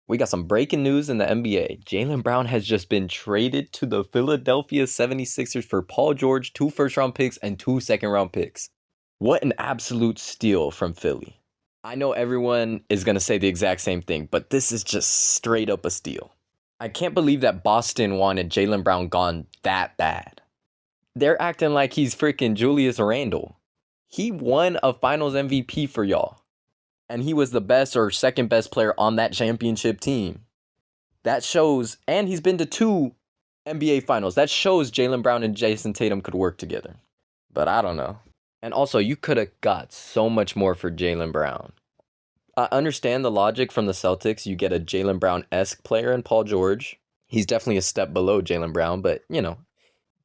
We got some breaking news in the NBA. Jaylen Brown has just been traded to the Philadelphia 76ers for Paul George, 2 first-round picks, and 2 second-round picks. What an absolute steal from Philly. I know everyone is going to say the exact same thing, but this is just straight up a steal. I can't believe that Boston wanted Jaylen Brown gone that bad. They're acting like he's freaking Julius Randle. He won a finals MVP for y'all. And he was the best or second best player on that championship team. That shows, and he's been to 2 NBA finals. That shows Jaylen Brown and Jason Tatum could work together. But I don't know. And also, you could have got so much more for Jaylen Brown. I understand the logic from the Celtics. You get a Jaylen Brown-esque player in Paul George. He's definitely a step below Jaylen Brown, but,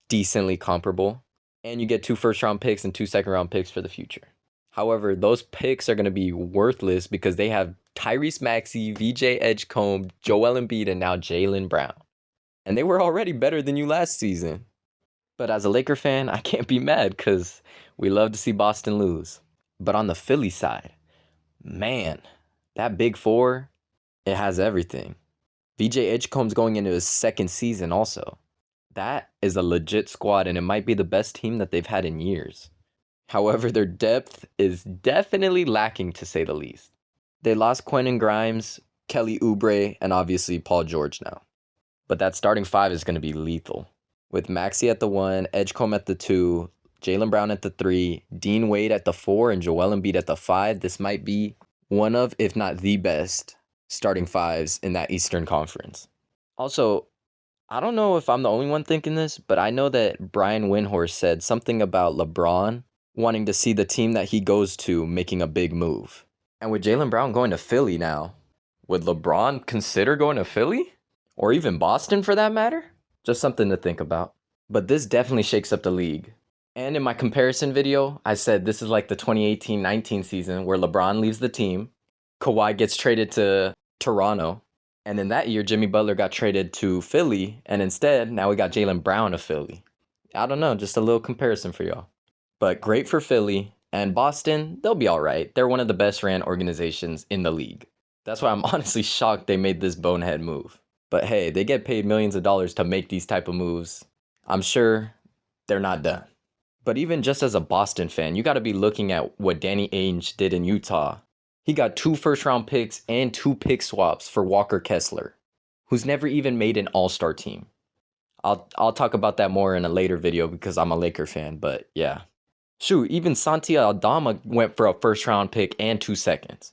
decently comparable. And you get 2 first-round picks and 2 second-round picks for the future. However, those picks are going to be worthless because they have Tyrese Maxey, VJ Edgecombe, Joel Embiid, and now Jaylen Brown. And they were already better than you last season. But as a Laker fan, I can't be mad because we love to see Boston lose. But on the Philly side, man, that big four, it has everything. VJ Edgecombe's going into his 2nd season also. That is a legit squad, and it might be the best team that they've had in years. However, their depth is definitely lacking, to say the least. They lost Quentin Grimes, Kelly Oubre, and obviously Paul George now. But that starting 5 is going to be lethal. With Maxey at the 1, Edgecombe at the 2, Jaylen Brown at the 3, Dean Wade at the 4, and Joel Embiid at the 5. This might be one of, if not the best, starting 5s in that Eastern Conference. Also, I don't know if I'm the only one thinking this, but I know that Brian Windhorst said something about LeBron wanting to see the team that he goes to making a big move. And with Jaylen Brown going to Philly now, would LeBron consider going to Philly? Or even Boston for that matter? Just something to think about. But this definitely shakes up the league. And in my comparison video, I said this is like the 2018-19 season where LeBron leaves the team, Kawhi gets traded to Toronto, and in that year, Jimmy Butler got traded to Philly, and instead, now we got Jaylen Brown of Philly. I don't know, just a little comparison for y'all. But great for Philly, and Boston, they'll be all right. They're one of the best ran organizations in the league. That's why I'm honestly shocked they made this bonehead move. But hey, they get paid millions of dollars to make these type of moves. I'm sure they're not done. But even just as a Boston fan, you got to be looking at what Danny Ainge did in Utah. He got 2 first-round picks and 2 pick swaps for Walker Kessler, who's never even made an all-star team. I'll talk about that more in a later video because I'm a Laker fan, but yeah. Shoot, even Santi Aldama went for a first-round pick and 2 seconds.